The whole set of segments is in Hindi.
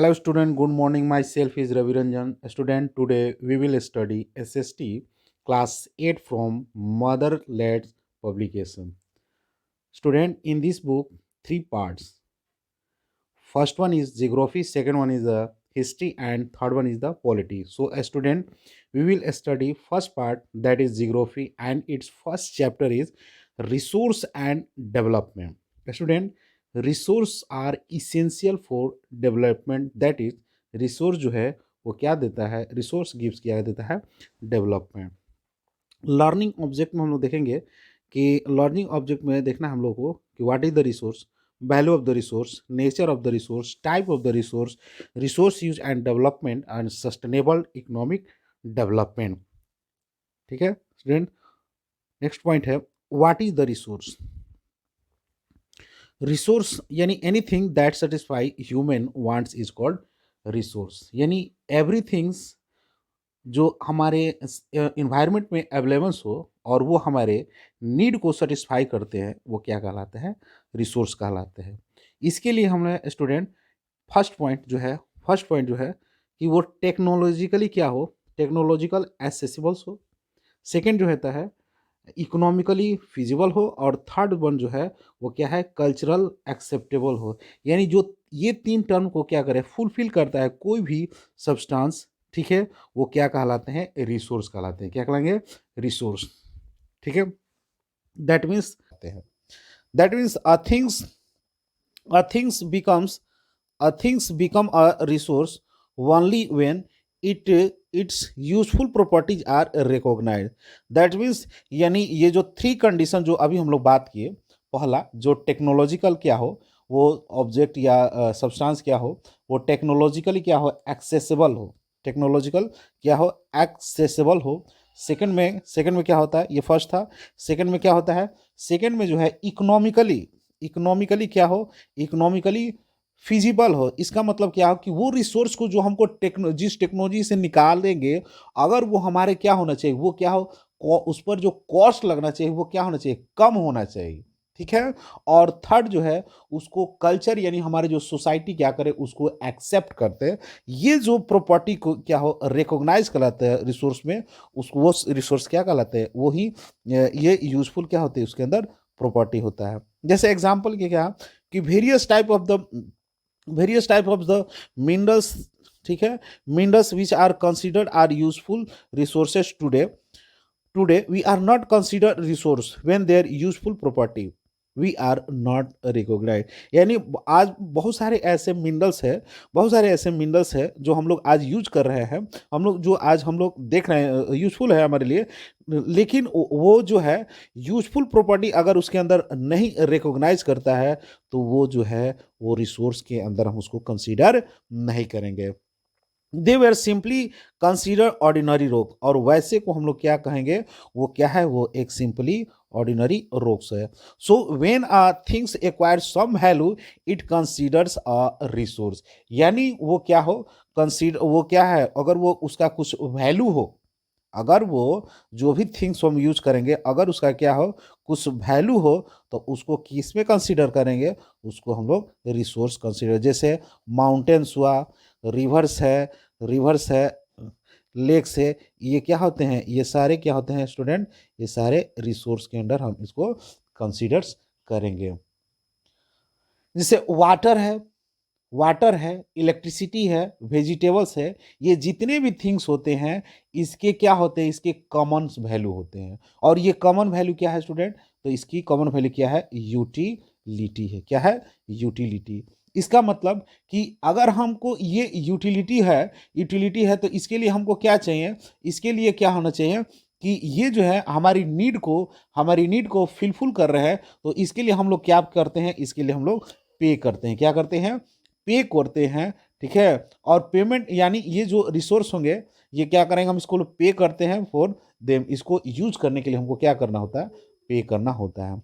Hello student, good morning. Myself is Ravi Ranjan. Student, today we will study SST class 8 from Mother-led publication. Student, in this book, three parts. First one is geography, second one is the history, and third one is the polity. So, a student, we will study first part, that is geography, and its first chapter is resource and development. A student, resource are essential for development. That is, resource जो है वो क्या देता है, रिसोर्स गिव्स क्या देता है, डेवलपमेंट। लर्निंग ऑब्जेक्ट में हम लोग देखेंगे कि लर्निंग ऑब्जेक्ट में देखना हम लोग को कि what is the resource, value of the resource, nature of the resource, type of the resource, resource use and development and sustainable economic development. ठीक है स्टूडेंट, नेक्स्ट पॉइंट है what is the resource. Resource यानी anything that satisfy human wants is called resource. यानी एवरीथिंग्स जो हमारे इन्वायरमेंट में अवेलेबल्स हो और वो हमारे नीड को सेटिस्फाई करते हैं, वो क्या कहलाते हैं, रिसोर्स कहलाते हैं। इसके लिए हमने स्टूडेंट फर्स्ट पॉइंट जो है कि वो टेक्नोलॉजिकली क्या हो, टेक्नोलॉजिकल एसेसिबल्स हो। सेकेंड जो रहता है इकोनॉमिकली फिजिबल हो, और थर्ड वन जो है वो क्या है, कल्चरल एक्सेप्टेबल हो। यानी जो ये तीन टर्म को क्या करे, फुलफिल करता है कोई भी सब्सटेंस, ठीक है, वो क्या कहलाते हैं, रिसोर्स कहलाते हैं। क्या कहलाएंगे, रिसोर्स। ठीक है, that means a things become a resource only when its useful properties are recognized. That means यानी ये जो थ्री कंडीशन जो अभी हम लोग बात किए, पहला जो टेक्नोलॉजिकल क्या हो, वो ऑब्जेक्ट या सब्सटेंस क्या हो, वो टेक्नोलॉजिकली क्या हो, एक्सेसिबल हो, टेक्नोलॉजिकल क्या हो, एक्सेसिबल हो। सेकंड में क्या होता है, ये फर्स्ट था। सेकंड में क्या होता है, सेकंड में जो है इकोनॉमिकली क्या हो, इकोनॉमिकली फिजिबल हो। इसका मतलब क्या हो कि वो रिसोर्स को जो हमको जिस टेक्नोलॉजी से निकाल देंगे, अगर वो हमारे क्या होना चाहिए, वो क्या हो, उस पर जो कॉस्ट लगना चाहिए वो क्या होना चाहिए, कम होना चाहिए। ठीक है, और थर्ड जो है उसको कल्चर यानी हमारे जो सोसाइटी क्या करे, उसको एक्सेप्ट करते हैं। ये जो प्रॉपर्टी को क्या हो, रिकॉग्नाइज कराते हैं रिसोर्स में, उसको वो रिसोर्स क्या कहलाते हैं, वही ये यूजफुल क्या होते हैं, उसके अंदर प्रॉपर्टी होता है। जैसे एग्जांपल के क्या कि various type of the minerals, ठीक है, minerals which are considered are useful resources today we are not considered resource when their useful property we are not recognise. यानी आज बहुत सारे ऐसे मिनरल्स है जो हम लोग आज यूज कर रहे हैं, हम लोग जो आज हम लोग देख रहे हैं यूजफुल है हमारे लिए, लेकिन वो जो है यूजफुल प्रॉपर्टी अगर उसके अंदर नहीं रिकॉग्नाइज करता है, तो वो जो है वो रिसोर्स के अंदर हम उसको कंसीडर नहीं करेंगे। They were simply consider ordinary रोग, और वैसे को हम लोग क्या कहेंगे, वो क्या है, वो एक सिंपली ऑर्डिनरी रोग्स है। So when things acquire some value it considers a resource. यानी वो क्या हो, कंसीडर वो क्या है, अगर वो उसका कुछ वैल्यू हो, अगर वो जो भी थिंग्स हम यूज करेंगे अगर उसका क्या हो, कुछ वैल्यू हो, तो उसको किस में कंसीडर करेंगे, उसको हम लोग रिसोर्स कंसीडर। जैसे माउंटेन्स हुआ, रिवर्स है लेक्स है, ये क्या होते हैं, ये सारे क्या होते हैं स्टूडेंट, ये सारे रिसोर्स के अंदर हम इसको कंसीडर्स करेंगे। जैसे वाटर है, इलेक्ट्रिसिटी है, वेजिटेबल्स है, ये जितने भी थिंग्स होते हैं, इसके क्या होते हैं, इसके कॉमन वैल्यू होते हैं। और ये कॉमन वैल्यू क्या है स्टूडेंट, तो इसकी कॉमन वैल्यू क्या है, यूटिलिटी है। क्या है, यूटिलिटी। इसका मतलब कि अगर हमको ये यूटिलिटी है तो इसके लिए हमको क्या चाहिए, इसके लिए क्या होना चाहिए कि ये जो है हमारी नीड को फिलफुल कर रहे हैं, तो इसके लिए हम लोग क्या करते हैं, इसके लिए हम लोग पे करते हैं। क्या करते हैं, पे करते हैं। ठीक है, और पेमेंट यानी ये जो रिसोर्स होंगे, ये क्या करेंगे, हम इसको पे करते हैं फॉर देम, इसको यूज करने के लिए हमको क्या करना होता है, पे करना होता है।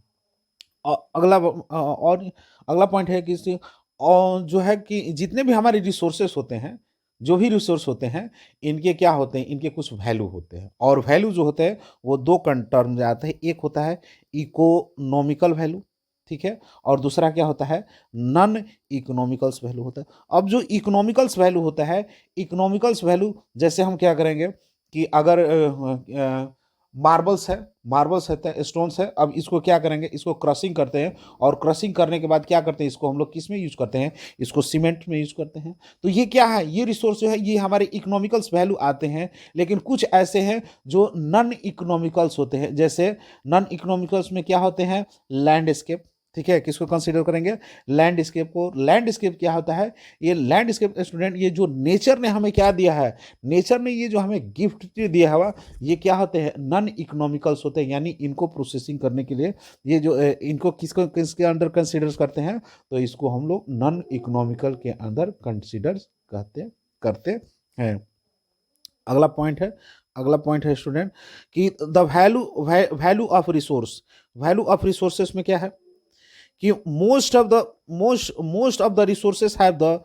और अगला पॉइंट है कि और जो है कि जितने भी हमारे रिसोर्सेस होते हैं, जो भी रिसोर्स होते हैं, इनके क्या होते हैं, इनके कुछ वैल्यू होते हैं। और वैल्यू जो होते हैं वो दो टर्म में आते हैं। एक होता है इकोनॉमिकल वैल्यू, ठीक है, और दूसरा क्या होता है, नॉन इकोनॉमिकल्स वैल्यू होता है। अब जो इकोनॉमिकल्स वैल्यू होता है, इकोनॉमिकल्स वैल्यू जैसे हम क्या करेंगे कि अगर मार्बल्स है, मार्बल्स है, स्टोन्स है, अब इसको क्या करेंगे, इसको क्रशिंग करते हैं, और क्रशिंग करने के बाद क्या करते हैं, इसको हम लोग किस में यूज करते हैं, इसको सीमेंट में यूज करते हैं। तो ये क्या है, ये रिसोर्स जो है ये हमारे इकोनॉमिकल्स वैल्यू आते हैं। लेकिन कुछ ऐसे हैं जो नॉन इकोनॉमिकल्स होते हैं, जैसे नॉन इकोनॉमिकल्स में क्या होते हैं, लैंडस्केप, ठीक है, किसको कंसीडर करेंगे, लैंडस्केप को। लैंडस्केप क्या होता है, ये लैंडस्केप स्टूडेंट, ये जो नेचर ने हमें क्या दिया है, नेचर ने ये जो हमें गिफ्ट दिया हुआ, ये क्या होते हैं, नॉन इकोनॉमिकल्स होते हैं, यानी इनको प्रोसेसिंग करने के लिए ये जो इनको किसको किसके अंडर कंसीडर करते हैं, तो इसको हम लोग नॉन इकोनॉमिकल के अंदर कंसीडर करते हैं। अगला पॉइंट है, अगला पॉइंट है स्टूडेंट कि the value of resource, value of resources में क्या है कि most of the resources have the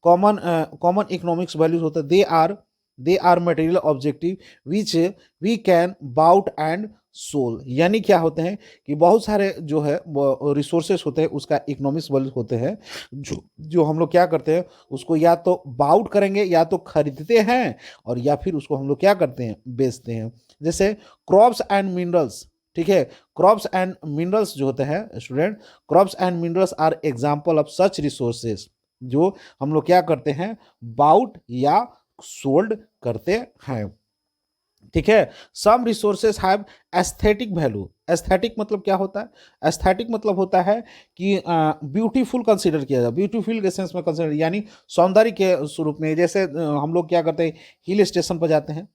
common economics values होता है, they are material objective which we can bought and sold. यानी क्या होते हैं कि बहुत सारे जो है रिसोर्सेस होते हैं उसका इकोनॉमिक्स वैल्यूज होते हैं, जो जो हम लोग क्या करते हैं उसको या तो बाउट करेंगे, या तो खरीदते हैं, और या फिर उसको हम लोग क्या करते हैं, बेचते हैं। जैसे क्रॉप्स एंड मिनरल्स, ठीक है, क्रॉप्स एंड मिनरल्स जो होते हैं student, crops and minerals are example of such resources, जो हम लोग क्या करते हैं, बाउट या सोल्ड करते हैं, ठीक है। Some resources have aesthetic value. Aesthetic मतलब क्या होता है, एस्थेटिक मतलब होता है कि ब्यूटीफुल कंसीडर किया जाए, ब्यूटीफुल के सेंस में कंसीडर, यानी सौंदर्य के स्वरूप में। जैसे हम लोग क्या करते हैं, हिल स्टेशन पर जाते हैं,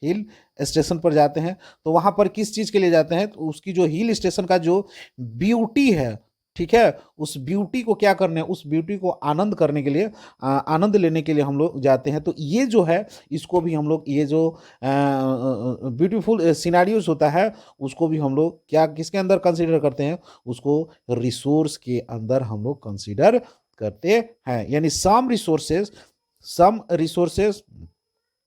हिल स्टेशन पर जाते हैं तो वहां पर किस चीज के लिए जाते हैं, तो उसकी जो हिल स्टेशन का जो ब्यूटी है, ठीक है, उस ब्यूटी को क्या करने, उस ब्यूटी को आनंद करने के लिए, आनंद लेने के लिए हम लोग जाते हैं। तो ये जो है इसको भी हम लोग, ये जो ब्यूटीफुल सिनारियोज होता है उसको भी हम लोग क्या किसके अंदर कंसीडर करते हैं, उसको रिसोर्स के अंदर हम लोग कंसीडर करते हैं। यानी some resources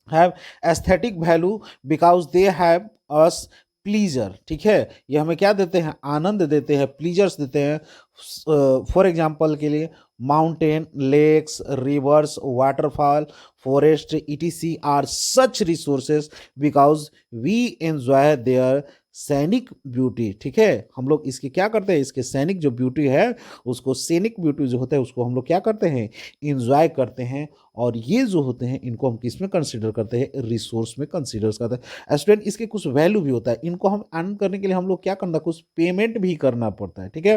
have aesthetic value because they have us pleasure, ठीक है, ये हमें क्या देते हैं, आनंद देते हैं, प्लीजर्स देते हैं। फॉर एग्जांपल के लिए mountain, lakes, rivers, waterfall, forest etc are such resources because we enjoy their scenic beauty, ठीक है, हम लोग इसकी क्या करते हैं, इसके सैनिक जो ब्यूटी है उसको, सैनिक ब्यूटी जो होता है उसको हम लोग क्या करते हैं, इंजॉय करते हैं। और ये जो होते हैं इनको हम किस में कंसीडर करते हैं, रिसोर्स में कंसीडर करते हैं। स्टूडेंट इसके कुछ वैल्यू भी होता है, इनको हम अर्न करने के लिए हम लोग क्या करना, कुछ पेमेंट भी करना पड़ता है, ठीक है।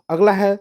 अगला है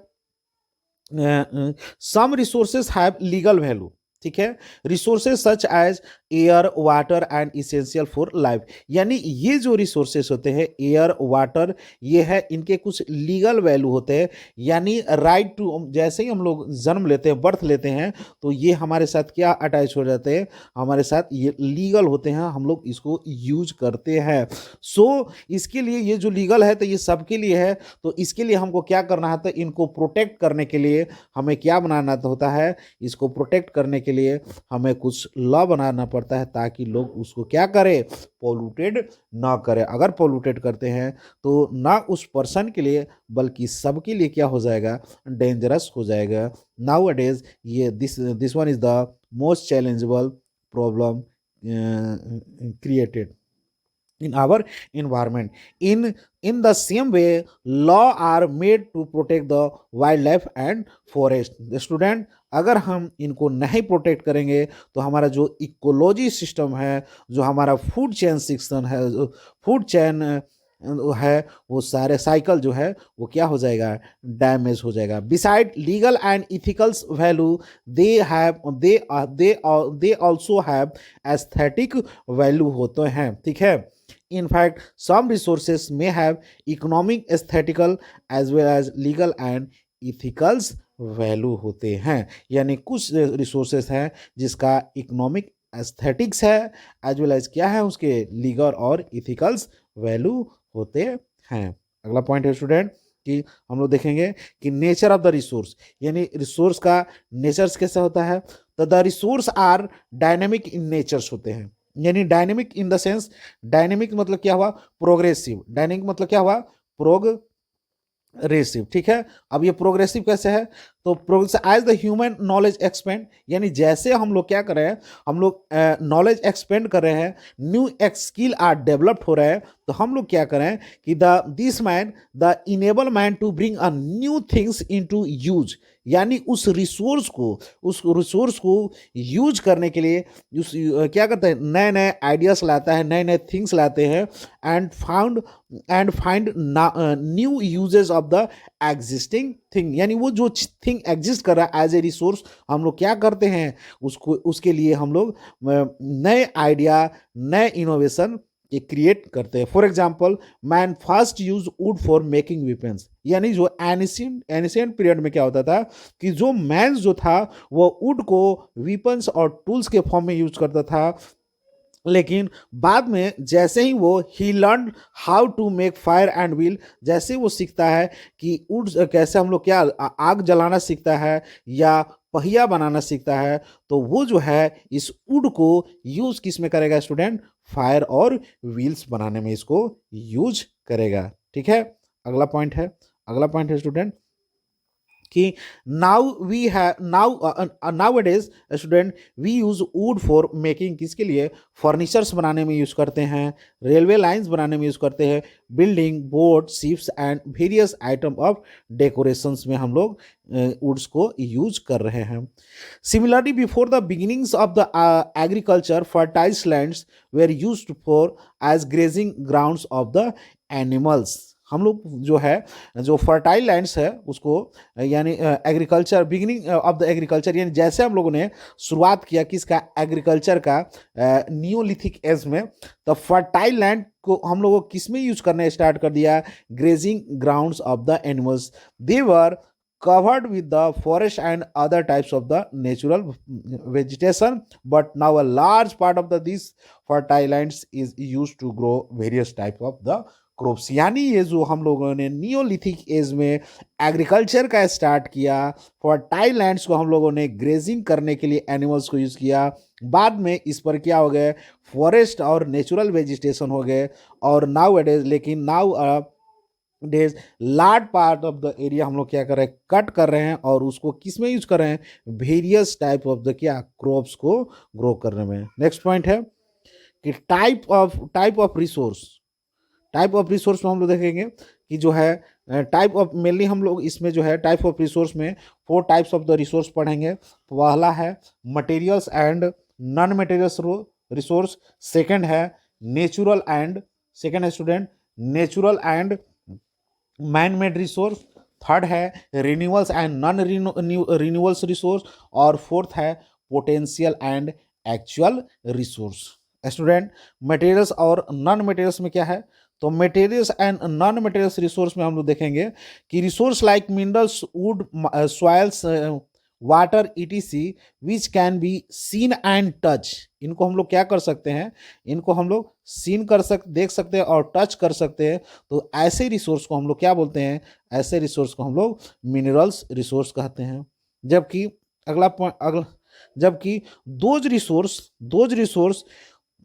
some resources have legal value, ठीक है, resources such as air, water and essential for life. यानी ये जो रिसोर्सेज होते हैं, एयर, वाटर, ये है, इनके कुछ लीगल वैल्यू होते हैं। यानी राइट टू, जैसे ही हम लोग जन्म लेते हैं, बर्थ लेते हैं, तो ये हमारे साथ क्या अटैच हो जाते हैं, हमारे साथ ये लीगल होते हैं, हम लोग इसको यूज करते हैं। सो इसके लिए ये जो लीगल है तो ये सबके लिए है, तो इसके लिए हमको क्या करना है, तो इनको प्रोटेक्ट करने के लिए हमें क्या बनाना होता है, इसको प्रोटेक्ट करने के लिए हमें कुछ लॉ बनाना पड़ता है, ताकि लोग उसको क्या करें, पोल्यूटेड ना करें। अगर पोल्यूटेड करते हैं तो ना उस पर्सन के लिए बल्कि सबके लिए क्या हो जाएगा, डेंजरस हो जाएगा। नाउ अडेज ये this one is the most challengeable problem created in our environment. In the same way, law are made to protect the wildlife and forest. The student, अगर हम इनको नहीं प्रोटेक्ट करेंगे तो हमारा जो इकोलॉजी सिस्टम है, जो हमारा फूड चेन सिस्टम है, फूड चेन है, वो सारे साइकिल जो है वो क्या हो जाएगा, डैमेज हो जाएगा। Beside legal and ethicals value, they also have aesthetic value होते हैं, ठीक है। In fact, some resources may have economic, aesthetical as well as legal and ethicals value होते हैं। यानी कुछ रिसोर्सेस हैं जिसका इकोनॉमिक, एस्थेटिक्स है, एज वेल एज क्या है, उसके लीगल और इथिकल्स वैल्यू होते हैं। अगला पॉइंट है स्टूडेंट कि हम लोग देखेंगे कि नेचर ऑफ द रिसोर्स, यानी रिसोर्स का नेचर्स कैसा होता है, तो the resource are dynamic in natures होते हैं। यानी dynamic in the sense, dynamic मतलब क्या हुआ, प्रोग्रेसिव, डायनेमिक मतलब क्या हुआ, प्रोग्रेसिव। ठीक है, अब ये प्रोग्रेसिव कैसे है? तो progressive as the human knowledge expand, यानी जैसे हम लोग क्या कर रहे हैं, हम लोग नॉलेज एक्सपेंड कर रहे हैं, न्यू स्किल आर डेवलप्ड हो रहे हैं, तो हम लोग क्या करें कि the this man the enable man to bring a new things into use, यानी उस रिसोर्स को यूज करने के लिए क्या करते हैं, नए नए आइडियाज लाता है, नए नए थिंग्स लाते हैं, and find new uses of the existing thing, यानी वो जो थिंग एग्जिस्ट कर रहा है एज ए रिसोर्स, हम लोग क्या करते हैं, उसको उसके लिए हम लोग नए आइडिया, नए इनोवेशन ये क्रिएट करते हैं। For example, man first use wood for making weapons, यानी जो एनिशियंट पीरियड में क्या होता था कि जो मैन जो था वो वुड को वेपन्स और टूल्स के फॉर्म में यूज करता था, लेकिन बाद में जैसे ही वो ही learn how to make fire and wheel, जैसे वो सीखता है कि वुड कैसे हम लोग क्या आग जलाना सीखता है या पहिया बनाना सीखता है, तो वो जो है इस वुड को यूज किस में करेगा स्टूडेंट, फायर और व्हील्स बनाने में इसको यूज करेगा। ठीक है, अगला पॉइंट है स्टूडेंट कि nowadays student we use wood for making, किसके लिए, फर्नीचर्स बनाने में यूज करते हैं, रेलवे लाइंस बनाने में यूज करते हैं, building, boat, ships and various item of decorations में हम लोग वुड्स को यूज कर रहे हैं। Similarly before the beginnings of the agriculture, fertile lands were used for as grazing grounds of the animals, हम लोग जो है जो फर्टाइल लैंड्स है उसको, यानी agriculture, beginning of the agriculture, यानी जैसे हम लोगों ने शुरुआत किया किसका, एग्रीकल्चर का, नियोलिथिक एज में, तो फर्टाइल लैंड को हम लोगों को किस में यूज करना स्टार्ट कर दिया, grazing grounds of the animals, they were covered with the forest and other types of the natural vegetation, but now a large part of these fertile lands is used to grow various type of the crops, यानी ये जो हम लोगों ने नियोलिथिक एज में एग्रीकल्चर का स्टार्ट किया, फर्टाइल लैंड्स को हम लोगों ने ग्रेजिंग करने के लिए एनिमल्स को यूज़ किया, बाद में इस पर क्या हो गए, फॉरेस्ट और नेचुरल वेजिटेशन हो गए, और नाउ एडेज, लेकिन now days large part of the area हम लोग क्या कर रहे हैं, कट कर रहे हैं, और उसको किस में यूज कर रहे हैं, वेरियस टाइप ऑफ द क्या क्रॉप्स को ग्रो करने में। नेक्स्ट पॉइंट है कि टाइप ऑफ रिसोर्स में हम लोग देखेंगे कि जो है टाइप ऑफ, मेनली हम लोग इसमें जो है टाइप ऑफ रिसोर्स में 4 टाइप्स ऑफ द रिसोर्स पढ़ेंगे। पहला है materials and non materials resource, second है natural and man made resource, third है renewals and non renewals resource, और फोर्थ है potential and actual resource. Student, materials और नॉन मटेरियल्स में क्या है, तो materials and non materials resource में हम लोग देखेंगे कि resource like minerals, wood, soils, water etc which can be seen and touch, इनको हम लोग क्या कर सकते हैं, इनको हम लोग देख सकते हैं और टच कर सकते हैं, तो ऐसे रिसोर्स को हम लोग क्या बोलते हैं, ऐसे रिसोर्स को हम लोग मिनरल्स रिसोर्स कहते हैं। जबकि अगला पॉइंट, जबकि those resource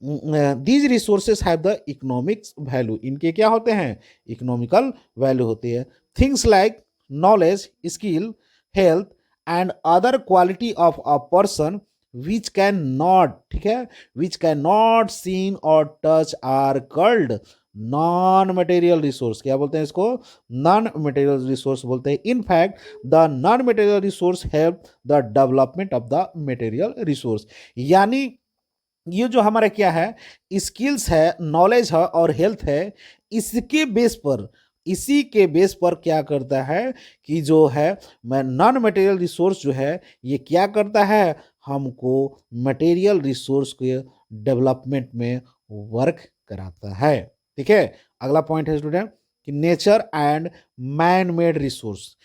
these resources have the economics value, इनके क्या होते हैं, इकोनॉमिकल वैल्यू होती है। Things like knowledge, skill, health and other quality of a person which can not, ठीक है, which can not seen or touch are called non material resource. क्या बोलते हैं इसको, नॉन मटेरियल रिसोर्स बोलते हैं। In fact the non material resource help the development of the material resource, यानी ये जो हमारा क्या है, स्किल्स है, नॉलेज है और हेल्थ है, इसी के बेस पर क्या करता है कि जो है नॉन मटेरियल रिसोर्स जो है ये क्या करता है, हमको मटेरियल रिसोर्स के डेवलपमेंट में वर्क कराता है। ठीक है, अगला पॉइंट है स्टूडेंट कि nature and man made resource,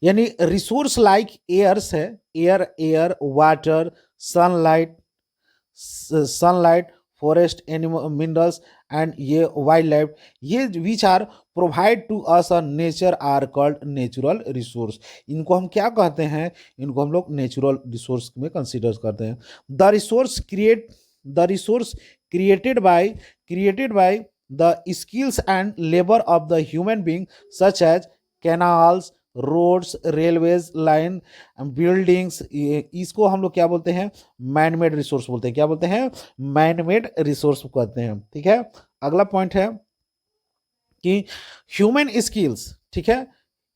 यानी रिसोर्स लाइक एयर्स है, air water, sunlight, forest, animal, minerals and ये वाइल्ड लाइफ, ये which are provide to us a nature are called natural resource. इनको हम क्या कहते हैं, इनको हम लोग नेचुरल रिसोर्स में कंसीडर करते हैं। The resource create the resource created by the skills and labor of the human being such as canals, roads, railways line, buildings, इसको हम लोग क्या बोलते हैं, मैन मेड रिसोर्स बोलते हैं। क्या बोलते हैं? मैन मेड रिसोर्स कहते हैं। ठीक है, अगला पॉइंट है कि ह्यूमन स्किल्स, ठीक है,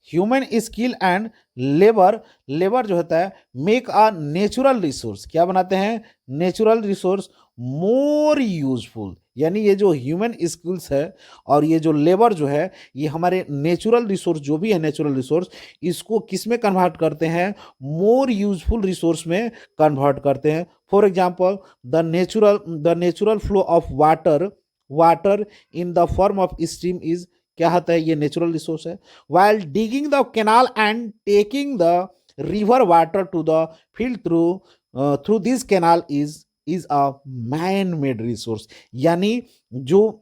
human skill and labour, labour जो होता है मेक अ नेचुरल रिसोर्स, क्या बनाते हैं? नेचुरल रिसोर्स मोर यूजफुल, यानी ये जो ह्यूमन स्किल्स है और ये जो लेबर जो है ये हमारे नेचुरल रिसोर्स जो भी है, नेचुरल रिसोर्स, इसको किस में कन्वर्ट करते हैं? मोर यूजफुल रिसोर्स में कन्वर्ट करते हैं। For example the natural flow of water in the form of stream is, क्या होता है? ये नेचुरल रिसोर्स है। While digging the canal and taking the river water to the field through this canal is a man made resource, यानी जो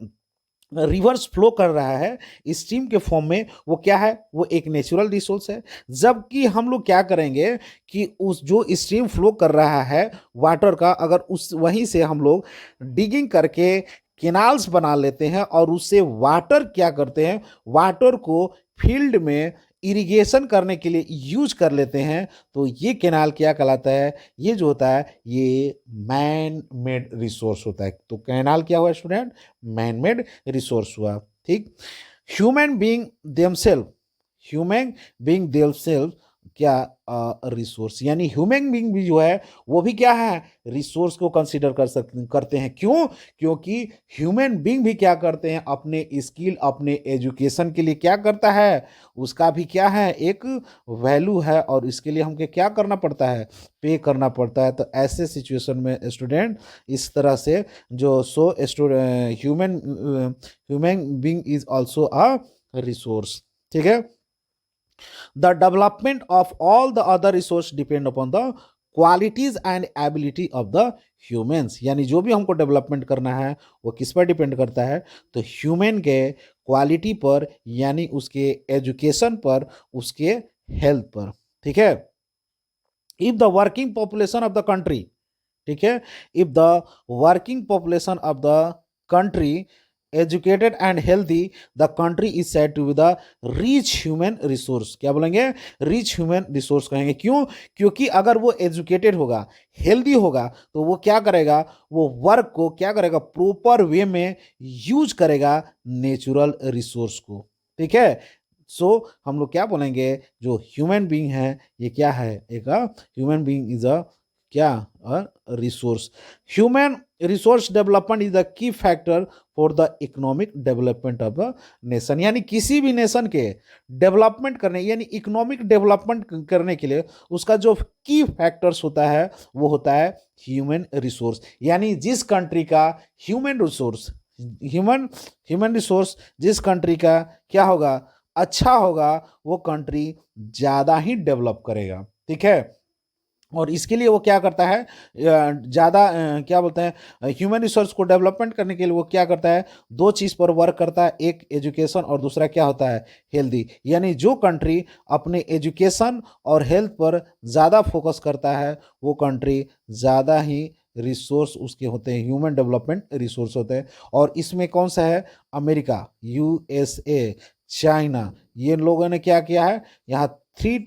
रिवर्स फ्लो कर रहा है स्ट्रीम के फॉर्म में, वो क्या है? वो एक नेचुरल रिसोर्स है। जबकि हम लोग क्या करेंगे कि उस जो स्ट्रीम फ्लो कर रहा है वाटर का, अगर उस वहीं से हम लोग डिगिंग करके केनाल्स बना लेते हैं और उससे वाटर क्या करते हैं? वाटर को फील्ड में इरिगेशन करने के लिए यूज कर लेते हैं, तो ये केनाल क्या कहलाता है? ये जो होता है ये मैन मेड रिसोर्स होता है। तो केनाल क्या हुआ स्टूडेंट? मैन मेड रिसोर्स हुआ। ठीक, human being themselves, human being themselves क्या? रिसोर्स, यानी ह्यूमन बीइंग भी जो है वो भी क्या है? रिसोर्स को कंसीडर करते हैं। क्यों? क्योंकि ह्यूमन बीइंग भी क्या करते हैं? अपने स्किल, अपने एजुकेशन के लिए क्या करता है? उसका भी क्या है? एक वैल्यू है, और इसके लिए हमको क्या करना पड़ता है? पे करना पड़ता है। तो ऐसे सिचुएशन में स्टूडेंट इस तरह से जो human human being is also a resource. ठीक है, the development of all the other resource depend upon the qualities and ability of the humans, यानी जो भी हमको डेवलपमेंट करना है वो किस पर डिपेंड करता है? तो ह्यूमन के क्वालिटी पर, यानी उसके एजुकेशन पर, उसके हेल्थ पर। ठीक है, if the working population of the country, ठीक है, if the working population of the country educated and healthy, the country is said to be the rich human resource. क्या बोलेंगे? रिच ह्यूमन रिसोर्स कहेंगे। क्यों? क्योंकि अगर वो एजुकेटेड होगा, हेल्दी होगा, तो वो क्या करेगा? वो वर्क को क्या करेगा? प्रॉपर वे में यूज करेगा नेचुरल रिसोर्स को। ठीक है, सो हम लोग क्या बोलेंगे? जो ह्यूमन बीइंग है ये क्या है? एक ह्यूमन बीइंग इज अ क्या? A resource. Human resource development is the key factor for the economic development of the nation, यानी किसी भी नेशन के डेवलपमेंट करने, यानी इकोनॉमिक डेवलपमेंट करने के लिए उसका जो की फैक्टर्स होता है वो होता है ह्यूमन रिसोर्स। यानी जिस कंट्री का ह्यूमन रिसोर्स, ह्यूमन रिसोर्स जिस कंट्री का क्या होगा? अच्छा होगा, वो कंट्री ज़्यादा ही डेवलप करेगा। ठीक है, और इसके लिए वो क्या करता है? ज़्यादा क्या बोलते हैं, ह्यूमन रिसोर्स को डेवलपमेंट करने के लिए वो क्या करता है? दो चीज़ पर वर्क करता है, एक एजुकेशन और दूसरा क्या होता है? हेल्दी। यानी जो कंट्री अपने एजुकेशन और हेल्थ पर ज़्यादा फोकस करता है वो कंट्री ज़्यादा ही रिसोर्स उसके होते हैं, ह्यूमन डेवलपमेंट रिसोर्स होते हैं। और इसमें कौन सा है? अमेरिका, यूएसए, चाइना, ये लोगों ने क्या किया है? यहाँ थ्री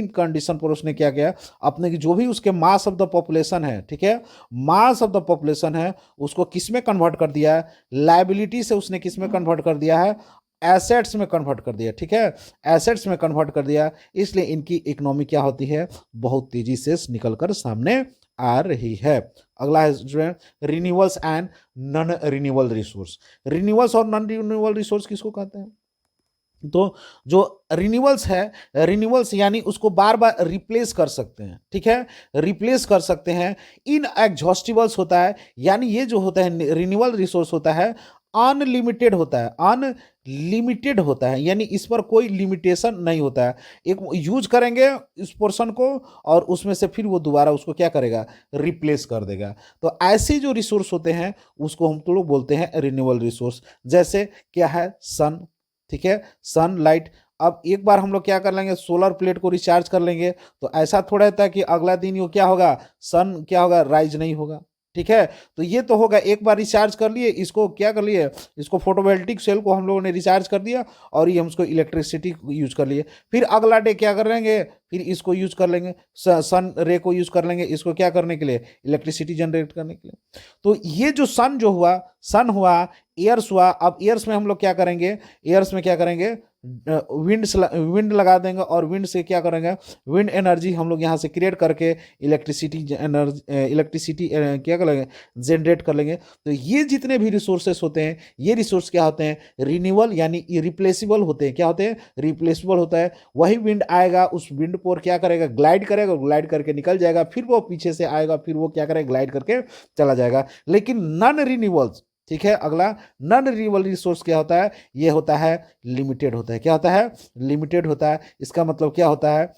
कंडीशन पर उसने क्या किया? अपने की जो भी उसके मास ऑफ द पॉपुलेशन है, ठीक है, मास ऑफ द पॉपुलेशन है, उसको किस में कन्वर्ट कर दिया है? लाइबिलिटी से उसने किस में कन्वर्ट कर दिया है? एसेट्स में कन्वर्ट कर दिया। ठीक है, एसेट्स में कन्वर्ट कर दिया, इसलिए इनकी इकोनॉमी क्या होती है? बहुत तेजी से निकल कर सामने आ रही है। अगला है student renewals and non renewal resource. Renewals और नॉन रिन्यूअल रिसोर्स किसको कहते हैं? तो जो रिन्यूअल्स है, रिन्यूअल्स यानी उसको बार बार रिप्लेस कर सकते हैं। ठीक है, रिप्लेस कर सकते हैं। इन एग्जॉस्टिबल्स होता है, यानी ये जो होता है रिन्यूअल रिसोर्स होता है अनलिमिटेड होता है, अनलिमिटेड होता है, यानी इस पर कोई लिमिटेशन नहीं होता है। एक यूज करेंगे इस पोर्शन को और उसमें से फिर वो दोबारा उसको क्या करेगा? रिप्लेस कर देगा। तो ऐसे जो रिसोर्स होते हैं उसको हम तो लोग बोलते हैं रिन्यूअल रिसोर्स। जैसे क्या है? सन, ठीक है, सनलाइट। अब एक बार हम लोग क्या कर लेंगे? सोलर प्लेट को रिचार्ज कर लेंगे, तो ऐसा थोड़ा होता है कि अगला दिन वो क्या होगा? सन क्या होगा? राइज नहीं होगा। ठीक है। तो ये तो होगा, एक बार रिचार्ज कर लिए, इसको क्या कर लिए, इसको फोटोवोल्टिक सेल को हम लोगों ने रिचार्ज कर दिया और ये हम इसको इलेक्ट्रिसिटी यूज कर लिए। फिर अगला डे क्या कर लेंगे, फिर इसको यूज कर लेंगे, सन रे को यूज कर लेंगे, इसको क्या करने के लिए, इलेक्ट्रिसिटी जनरेट करने के लिए। तो ये जो सन जो हुआ, सन हुआ, ईयर्स हुआ। अब ईयर्स में हम लोग क्या करेंगे, ईयर्स में क्या करेंगे, विंड लगा देंगे और विंड से क्या करेंगे, विंड एनर्जी हम लोग यहाँ से क्रिएट करके इलेक्ट्रिसिटी एनर्जी, इलेक्ट्रिसिटी क्या करेंगे, जनरेट कर लेंगे। तो ये जितने भी रिसोर्सेस होते हैं, ये रिसोर्स क्या होते हैं, रिन्यूअल यानी रिप्लेसेबल होते हैं। क्या होते हैं, रिप्लेसेबल होता है। वही विंड आएगा, उस विंड पर क्या करेगा, ग्लाइड करेगा, ग्लाइड करके निकल जाएगा, फिर वो पीछे से आएगा, फिर वो क्या करेगा, ग्लाइड करके चला जाएगा। लेकिन नॉन रिन्यूअल्स, ठीक है, अगला नॉन रिन्यूएबल रिसोर्स क्या होता है, ये होता है लिमिटेड होता है। क्या होता है, लिमिटेड होता है। इसका मतलब क्या होता है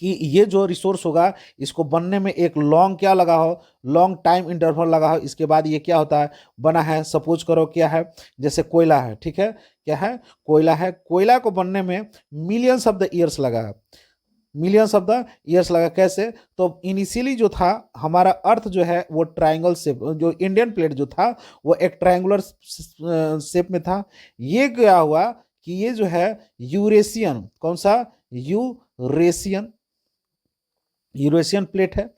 कि ये जो रिसोर्स होगा, इसको बनने में एक लॉन्ग क्या लगा हो, लॉन्ग टाइम इंटरवल लगा हो, इसके बाद ये क्या होता है, बना है। सपोज करो क्या है, जैसे कोयला है, ठीक है, क्या है, कोयला है। कोयला को बनने में मिलियंस ऑफ द ईयर्स लगा है, मिलियंस ऑफ द ईयर्स लगा। कैसे, तो इनिशियली जो था हमारा अर्थ जो है वो ट्रायंगल शेप, जो इंडियन प्लेट जो था वो एक ट्रायंगुलर शेप में था। ये क्या हुआ कि ये जो है यूरेशियन, कौन सा, यूरेशियन, यूरेशियन प्लेट है।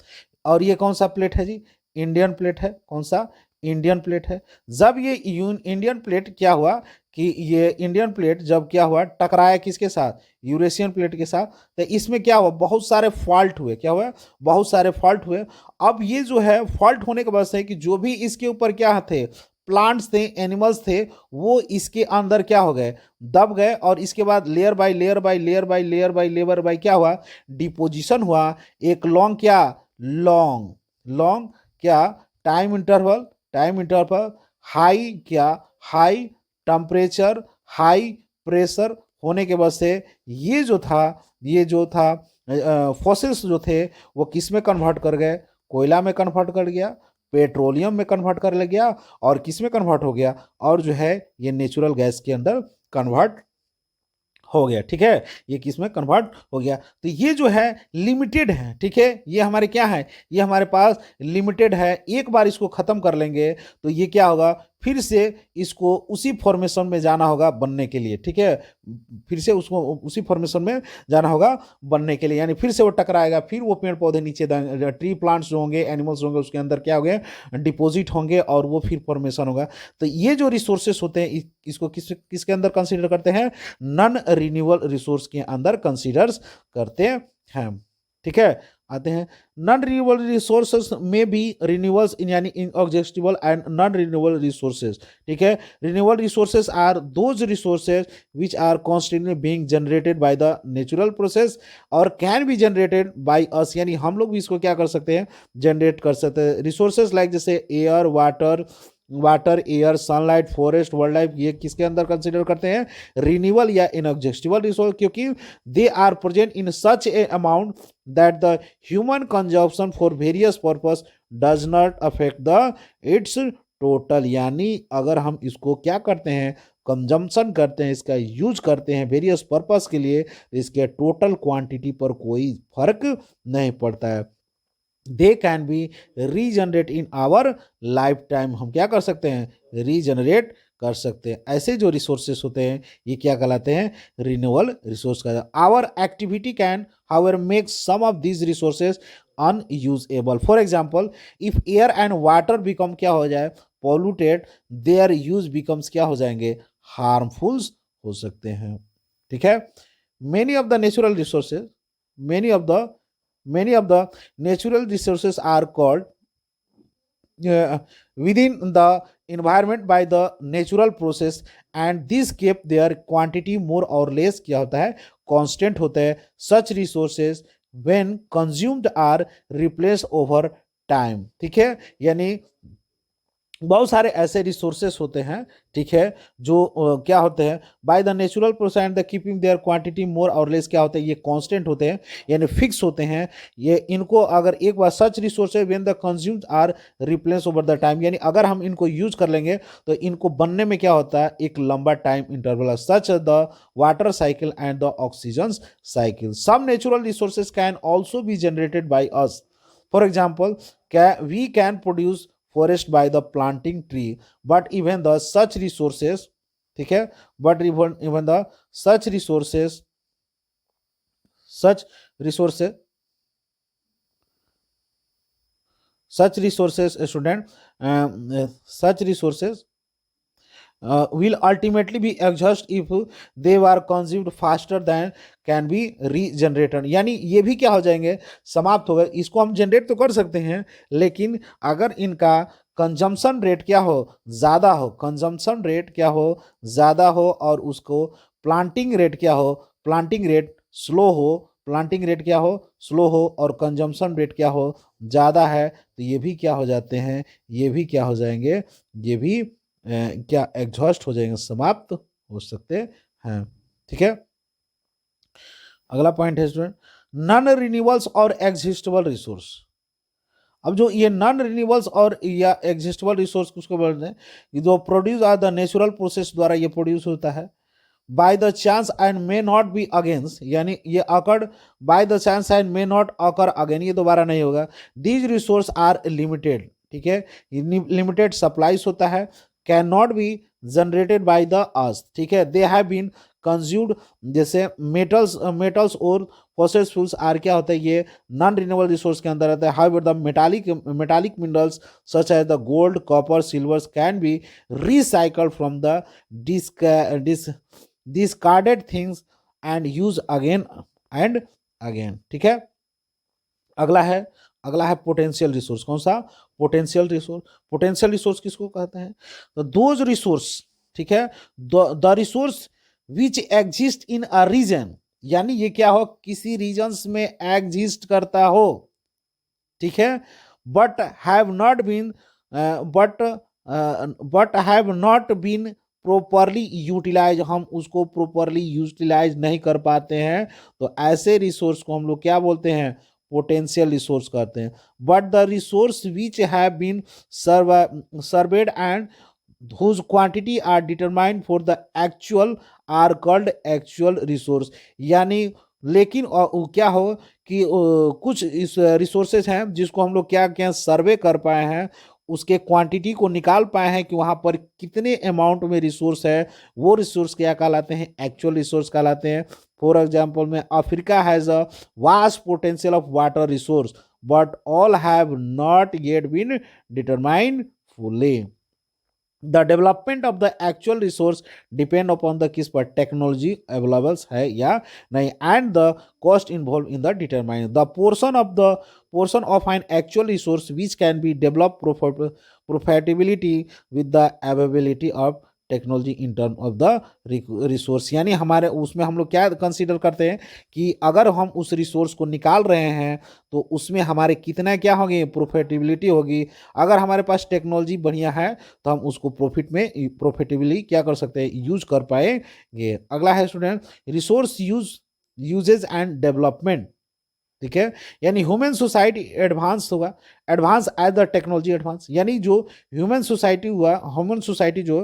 और ये कौन सा प्लेट है जी, इंडियन प्लेट है। कौन सा, इंडियन प्लेट है। जब ये इंडियन प्लेट क्या हुआ कि ये इंडियन प्लेट जब क्या हुआ, टकराया किसके साथ, यूरेशियन प्लेट के साथ, तो इसमें क्या हुआ, बहुत सारे फॉल्ट हुए। क्या हुआ, बहुत सारे फॉल्ट हुए। अब ये जो है फॉल्ट होने के वजह से कि जो भी इसके ऊपर क्या थे, प्लांट्स थे, एनिमल्स थे, वो इसके अंदर क्या हो गए, दब गए। और इसके बाद layer by layer by layer by layer by layer by क्या हुआ, डिपोजिशन हुआ। एक लॉन्ग क्या, लॉन्ग लॉन्ग क्या, time interval, time interval, high क्या, हाई टेम्परेचर, हाई प्रेशर होने के वजह से ये जो था, ये जो था फॉसिल्स जो थे वो किस में कन्वर्ट कर गए, कोयला में कन्वर्ट कर गया, पेट्रोलियम में कन्वर्ट कर ले गया, और किस में कन्वर्ट हो गया, और जो है ये नेचुरल गैस के अंदर कन्वर्ट हो गया। ठीक है, ये किस में कन्वर्ट हो गया। तो ये जो है लिमिटेड है, ठीक है, ये हमारे क्या है, ये हमारे पास लिमिटेड है। एक बार इसको खत्म कर लेंगे तो ये क्या होगा, फिर से इसको उसी फॉर्मेशन में जाना होगा बनने के लिए। ठीक है, फिर से उसको उसी फॉर्मेशन में जाना होगा बनने के लिए, यानी फिर से वो टकराएगा, फिर वो पेड़ पौधे नीचे, ट्री प्लांट्स जो होंगे, एनिमल्स होंगे, उसके अंदर क्या होंगे, डिपॉजिट होंगे, और वो फिर फॉर्मेशन होगा। तो ये जो रिसोर्सेस होते हैं इसको किसके अंदर कंसिडर करते हैं, नॉन रिन्यूएबल रिसोर्स के अंदर कंसिडर करते हैं। ठीक है, आते हैं नॉन रिन्यूएबल रिसोर्सेज में भी रिन्यूअल्स इन यानी inexhaustible and non renewable resources. ठीक है, renewable resources are those resources which are constantly being generated by the natural process और can be generated by us, यानी हम लोग भी इसको क्या कर सकते हैं, जनरेट कर सकते हैं। रिसोर्सेज लाइक जैसे air, water, air, sunlight, forest, wild life, ये किसके अंदर कंसिडर करते हैं, रिन्यूअल या इनएग्जॉस्टिबल रिसोर्स, क्योंकि they are present in such a amount that the human consumption for various purpose does not affect the its total. यानी अगर हम इसको क्या करते हैं, कंजम्पशन करते हैं, इसका यूज करते हैं वेरियस पर्पस के लिए, इसके टोटल क्वांटिटी पर कोई फर्क नहीं पड़ता है। They can be regenerate in our lifetime, हम क्या कर सकते हैं, रीजनरेट कर सकते हैं। ऐसे जो रिसोर्सेस होते हैं ये क्या कहलाते हैं, रिन्यूएबल रिसोर्स का। Our activity can however make some of these resources unusable. For example, if air and water become क्या हो जाए, पॉल्यूटेड, देयर यूज बिकम्स क्या हो जाएंगे, हार्मफुल हो सकते हैं। ठीक है, many of the natural resources, many of the many of the natural resources are called within the environment by the natural process and this keep their quantity more or less क्या होता है, constant होता है। such resources when consumed are replaced over time। ठीक है, यानी बहुत सारे ऐसे रिसोर्सेस होते हैं, ठीक है, जो क्या होते हैं, by the natural process and the keeping their quantity more और लेस क्या होते हैं, ये कांस्टेंट होते हैं, यानी फिक्स होते हैं। ये इनको अगर एक बार such resources when the consumed are replace over the time, यानी अगर हम इनको यूज कर लेंगे तो इनको बनने में क्या होता है, एक लंबा time interval, such the water cycle and the oxygen cycle. Some natural resources can also be generated by us. For example, we can produce forest by the planting tree, but even the such resources, ठीक है, but even the such resources, such resources, such resources, student, such resources will ultimately be exhaust if they were consumed faster than can be regenerated। यानी ये भी क्या हो जाएंगे, समाप्त हो गए। इसको हम जनरेट तो कर सकते हैं, लेकिन अगर इनका कंजम्पशन रेट क्या हो, ज़्यादा हो, कंजम्पशन रेट क्या हो, ज़्यादा हो, और उसको प्लांटिंग रेट क्या हो, प्लांटिंग रेट स्लो हो, प्लांटिंग रेट क्या हो, स्लो हो, और कंजम्पशन रेट क्या हो, ज़्यादा है, तो ये भी क्या हो जाते हैं, ये भी क्या हो जाएंगे, ये भी क्या एग्जॉस्ट हो जाएंगे, समाप्त हो सकते हैं। ठीक है, अगला पॉइंट है स्टूडेंट, नॉन रिन्यूएबल्स और एग्जिस्टेबल रिसोर्स। अब जो ये नॉन रिन्यूएबल्स और या एग्जिस्टेबल रिसोर्स किसको बोलते हैं, ये जो produce are the natural process द्वारा ये प्रोड्यूस होता है, by the chance and may not be against, यानी ये occurred by the chance and may not occur again, ये दोबारा नहीं होगा। दीज रिसोर्स आर लिमिटेड, ठीक है, लिमिटेड सप्लाईज होता है, can not be generated by the earth, ठीक है, दे हैव बीन कंज्यूम्ड, जैसे मेटल्स और फॉसिल फ्यूल्स आर क्या होता है, ये नॉन रिन्यूएबल रिसोर्स के अंदर आता है। However the metallic minerals such as the gold, copper, silvers can be recycled from the discarded things and use again and again। ठीक है, अगला है पोटेंशियल रिसोर्स। कौन सा, पोटेंशियल रिसोर्स। पोटेंशियल रिसोर्स किसको कहते हैं, तो दोज रिसोर्स, ठीक है, the resource which exist in a region, यानी ये क्या हो, किसी रीजन्स में एग्जिस्ट करता हो, ठीक है, but have not been but have not been properly utilise, हम उसको प्रॉपरली यूटिलाइज नहीं कर पाते हैं, तो ऐसे रिसोर्स को हम लोग क्या बोलते हैं, पोटेंशियल रिसोर्स कहते हैं। But the resource which have been surveyed and whose quantity are determined for the actual are called actual resource। यानी लेकिन क्या हो कि कुछ इस रिसोर्सेज हैं जिसको हम लोग क्या क्या सर्वे कर पाए हैं, उसके क्वांटिटी को निकाल पाए हैं कि वहाँ पर कितने अमाउंट में रिसोर्स है, वो रिसोर्स क्या कहलाते हैं, एक्चुअल रिसोर्स कहलाते हैं। फॉर एग्जांपल में Africa has a vast potential of water resource but all have not yet been determined fully. The development of the actual resource depend upon the किस पर, टेक्नोलॉजी अवेलेबल है या नहीं, and the cost involve in the determine the portion of an actual resource which can be developed profitability with the availability of technology in term of the resource. यानी हमारे उसमें हम लोग क्या कंसीडर करते हैं कि अगर हम उस रिसोर्स को निकाल रहे हैं तो उसमें हमारे कितना क्या होगी, प्रॉफिटेबिलिटी होगी। अगर हमारे पास टेक्नोलॉजी बढ़िया है तो हम उसको प्रॉफिटेबली क्या कर सकते हैं, यूज कर पाएंगे। अगला है student, resource uses and development, ठीक है, यानी ह्यूमन सोसाइटी एडवांस होगा, advance as the technology advance, यानी जो ह्यूमन सोसाइटी हुआ, ह्यूमन सोसाइटी जो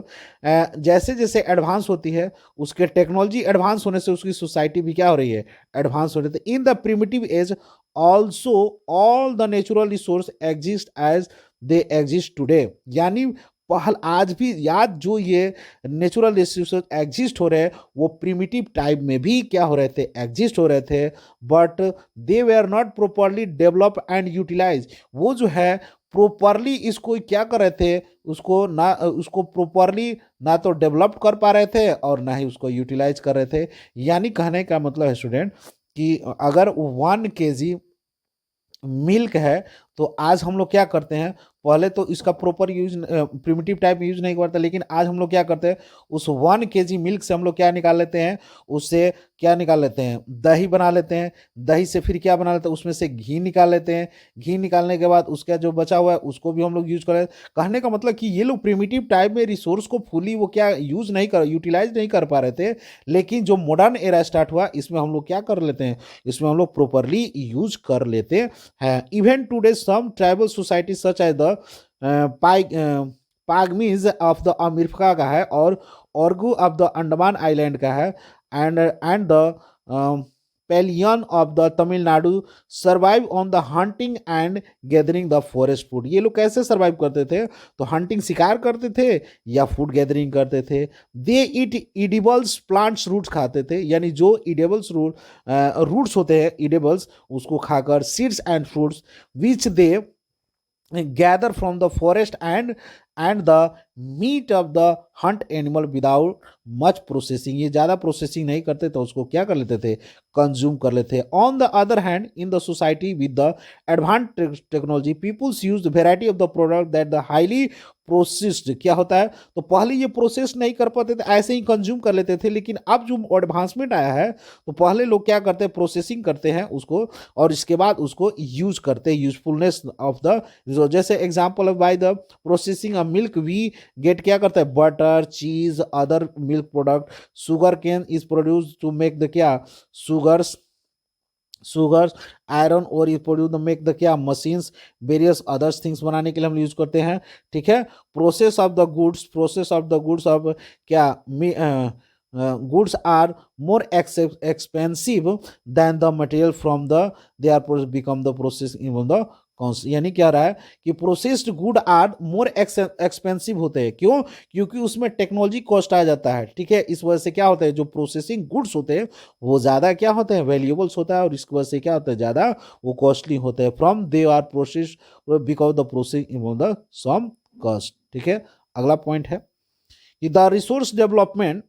जैसे जैसे एडवांस होती है, उसके टेक्नोलॉजी एडवांस होने से उसकी सोसाइटी भी क्या हो रही है, एडवांस हो रही है। In the primitive age also all the natural resource exist as they exist today, यानी पहल आज भी याद जो ये नेचुरल रिसोर्स एग्जिस्ट हो रहे हैं वो प्रिमिटिव टाइप में भी क्या हो रहे थे, एग्जिस्ट हो रहे थे, but they were not properly develop and utilise. वो जो है प्रॉपरली इसको क्या कर रहे थे, उसको प्रॉपरली ना तो डेवलप कर पा रहे थे और ना ही उसको यूटिलाइज कर रहे थे। यानी कहने का मतलब है स्टूडेंट कि अगर 1 kg मिल्क है तो आज हम लोग क्या करते हैं, पहले तो इसका proper use primitive type use नहीं करते, लेकिन आज हम लोग क्या करते हैं, उस 1 kg मिल्क से हम लोग क्या निकाल लेते हैं, उससे क्या निकाल लेते हैं, दही बना लेते हैं, दही से फिर क्या बना लेते हैं, उसमें से घी निकाल लेते हैं, घी निकालने के बाद उसका जो बचा हुआ है उसको भी हम लोग यूज करें। कहने का मतलब कि ये लोग प्रिमिटिव टाइप में रिसोर्स को फुली वो क्या यूटिलाइज नहीं कर पा रहे थे, लेकिन जो मॉडर्न एरा स्टार्ट हुआ इसमें हम लोग क्या कर लेते हैं, इसमें हम लोग प्रॉपरली यूज कर लेते हैं। Even today some tribal society such as the pygmies of the America का है और ऑर्गू ऑफ द अंडमान आइलैंड का है, and the Paliyan of the Tamil Nadu survive on the hunting and gathering the forest food. ये लोग कैसे सर्वाइव करते थे? तो हंटिंग शिकार करते थे या फूड गैदरिंग करते थे। दे ईट इडिबल्स प्लांट्स रूट्स खाते थे, यानी जो इडेबल्स रूट्स होते हैं इडेबल्स उसको खाकर, seeds and fruits which they gather from the forest and the meat of the hunt animal without much processing। ये ज़्यादा प्रोसेसिंग नहीं करते तो उसको क्या कर लेते थे? कंज्यूम कर लेते। On the other hand in the society with the advance technology peoples use variety of the product that the highly processed. क्या होता है? तो पहले ये प्रोसेस नहीं कर पाते थे, ऐसे ही कंज्यूम कर लेते थे, लेकिन अब जो एडवांसमेंट आया है तो पहले लोग क्या करते हैं? प्रोसेसिंग करते हैं उसको और इसके बाद उसको यूज करते हैं, यूजफुलनेस ऑफ द। जैसे example by the processing of milk we get क्या करता है? Butter, cheese, other milk product. Sugarcane is produce to make the क्या? शुगर्स आयरन और ये प्रोड्यूस द मेक द क्या? मशीन्स, वेरियस अदर्स थिंग्स बनाने के लिए हम यूज करते हैं। ठीक है। Process of the goods, process of the goods of क्या? goods are more expensive than the material from the they are become the process in the यानी क्या रहा है कि processed good are more expensive होते हैं। क्यों? क्योंकि उसमें टेक्नोलॉजी कॉस्ट आ जाता है। ठीक है। इस वजह से क्या होता है? जो प्रोसेसिंग गुड्स होते हैं वो ज़्यादा क्या होते हैं? वैल्यूएबल्स होता है और इसकी वजह से क्या होता है? ज़्यादा वो कॉस्टली होते हैं। From they are process because the process in the some cost. ठीक है। अगला पॉइंट है कि the resource development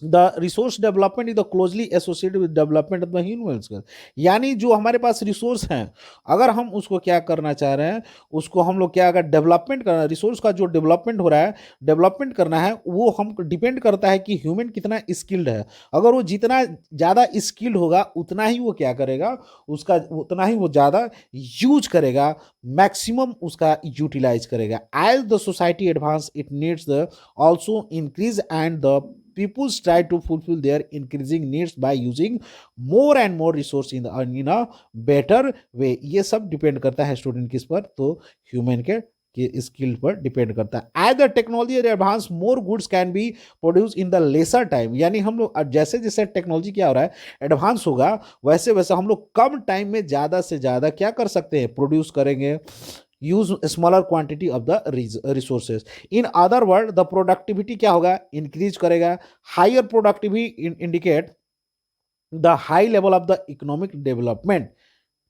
is the closely associated with development of the human skill. यानी जो हमारे पास रिसोर्स हैं, अगर हम उसको क्या करना चाह रहे हैं, उसको हम लोग क्या, अगर डेवलपमेंट करना, रिसोर्स का जो डेवलपमेंट हो रहा है, डेवलपमेंट करना है, वो हम डिपेंड करता है कि ह्यूमन कितना स्किल्ड है। अगर वो जितना ज़्यादा स्किल्ड होगा उतना ही वो क्या करेगा, उसका उतना ही वो ज़्यादा यूज करेगा, मैक्सिमम उसका यूटिलाइज करेगा। As the society advance it needs the also increase and the peoples try to fulfill their increasing needs by using more and more resource in a better way। ये सब डिपेंड करता है स्टूडेंट किस पर? तो ह्यूमन के स्किल पर डिपेंड करता है। As the technology advance more goods can be produce in the lesser time. यानी हम लोग जैसे जैसे टेक्नोलॉजी क्या हो रहा है, एडवांस होगा, वैसे वैसे हम लोग कम टाइम में ज़्यादा से ज़्यादा क्या कर सकते हैं? प्रोड्यूस करेंगे। Use smaller quantity of the resources. In other word the productivity क्या होगा? इंक्रीज करेगा। Higher productivity indicate the high level of the economic development.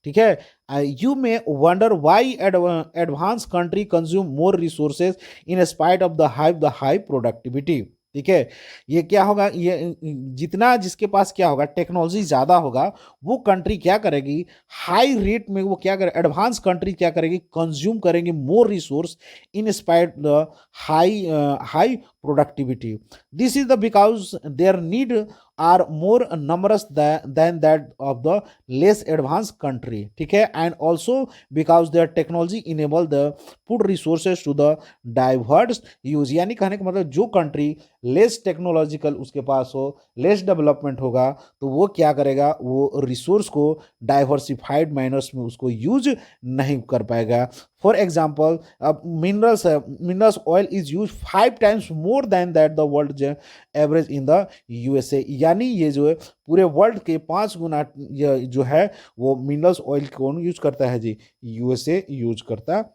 ठीक है। You may wonder why advance country consume more resources in spite of the high productivity. ठीक है। ये क्या होगा? ये जितना जिसके पास क्या होगा, टेक्नोलॉजी ज़्यादा होगा, वो कंट्री क्या करेगी? हाई रेट में वो क्या करे? एडवांस कंट्री क्या करेगी? कंज्यूम करेंगे more resource in spite the high productivity. This is the because their need are more numbers than that of the less advance country. ठीक है। And also because their technology enable the food resources to the diverse use. यानी कहने का मतलब जो कंट्री लेस टेक्नोलॉजिकल उसके पास हो, लेस डेवलपमेंट होगा, तो वो क्या करेगा? वो रिसोर्स को डाइवर्सिफाइड मैनर्स में उसको यूज नहीं कर पाएगा। फॉर एग्जाम्पल अब minerals oil is use 5 times more than that the world average in the USA. यानी ये जो है पूरे वर्ल्ड के 5 गुना जो है वो मिनरल्स ऑयल कौन यूज करता है जी? यूएसए यूज करता है।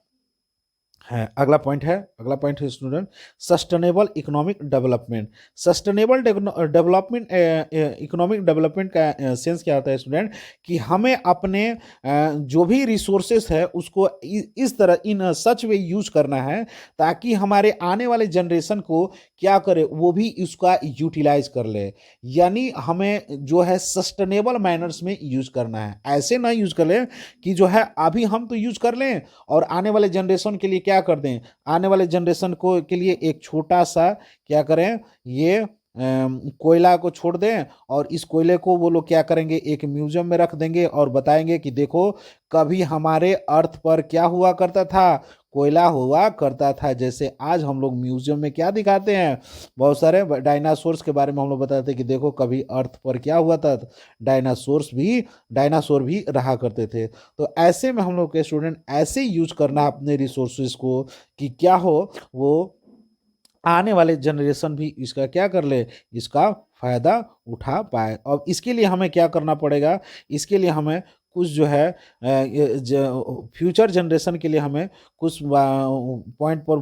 अगला पॉइंट है student, sustainable economic development. Sustainable development economic development का सेंस क्या होता है स्टूडेंट? कि हमें अपने जो भी रिसोर्सेस है उसको इस तरह इन सच वे यूज करना है ताकि हमारे आने वाले जनरेशन को क्या करे? वो भी इसका यूटिलाइज कर ले। यानी हमें जो है सस्टेनेबल मैनर्स में यूज करना है, ऐसे ना यूज कर ले कि जो है अभी हम तो यूज कर लें और आने वाले जनरेशन के लिए क्या कर दें? आने वाले जनरेशन को के लिए एक छोटा सा क्या करें? ये कोयला को छोड़ दें और इस कोयले को वो लोग क्या करेंगे? एक म्यूजियम में रख देंगे और बताएंगे कि देखो कभी हमारे अर्थ पर क्या हुआ करता था? कोयला हुआ करता था। जैसे आज हम लोग म्यूजियम में क्या दिखाते हैं? बहुत सारे डायनासोर्स के बारे में हम लोग बताते हैं कि देखो कभी अर्थ पर क्या हुआ था? डायनासोर भी रहा करते थे। तो ऐसे में हम लोग के स्टूडेंट ऐसे यूज करना अपने रिसोर्सेज को कि क्या हो, वो आने वाले जनरेशन भी इसका क्या कर ले? इसका फ़ायदा उठा पाए। अब इसके लिए हमें क्या करना पड़ेगा, इसके लिए हमें कुछ जो है फ्यूचर जनरेशन के लिए हमें कुछ पॉइंट पर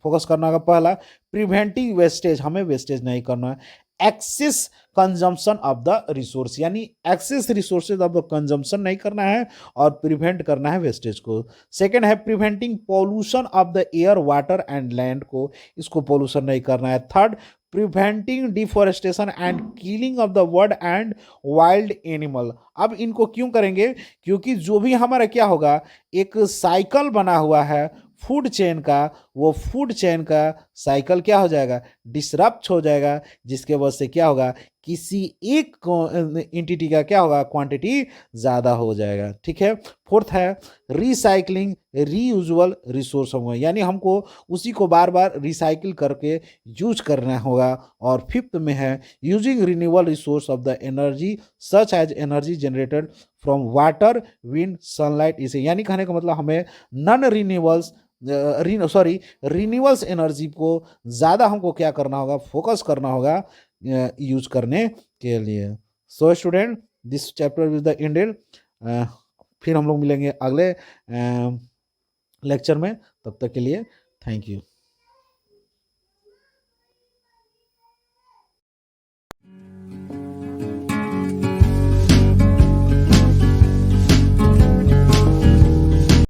फोकस करना होगा। पहला, प्रिवेंटिंग वेस्टेज, हमें वेस्टेज नहीं करना है। Excess consumption of the resource, यानी excess resources of the consumption नहीं करना है और प्रिवेंट करना है वेस्टेज को। सेकेंड है preventing pollution of the air water and land को, इसको पॉल्यूशन नहीं करना है। Third, preventing deforestation and killing of the bird and wild animal. अब इनको क्यों करेंगे, क्योंकि जो भी हमारा क्या होगा, एक साइकिल बना हुआ है फूड चेन का, वो फूड चेन का साइकिल क्या हो जाएगा, डिसरप्ट हो जाएगा, जिसके वजह से क्या होगा, किसी एक एंटिटी का क्या होगा, क्वांटिटी ज़्यादा हो जाएगा। ठीक है। फोर्थ है रिसाइकलिंग रीयूजुअल रिसोर्स होगा, यानी हमको उसी को बार बार रिसाइकिल करके यूज करना होगा। और फिफ्थ में है using renewable resource of the energy such as energy generated from water wind sunlight, इसे यानी कहने का मतलब हमें नॉन रिन्यूएबल्स रिन्यूएबल्स एनर्जी को ज़्यादा हमको क्या करना होगा, फोकस करना होगा यूज करने के लिए। So student, this chapter is the ended. फिर हम लोग मिलेंगे अगले लेक्चर में, तब तक के लिए थैंक यू।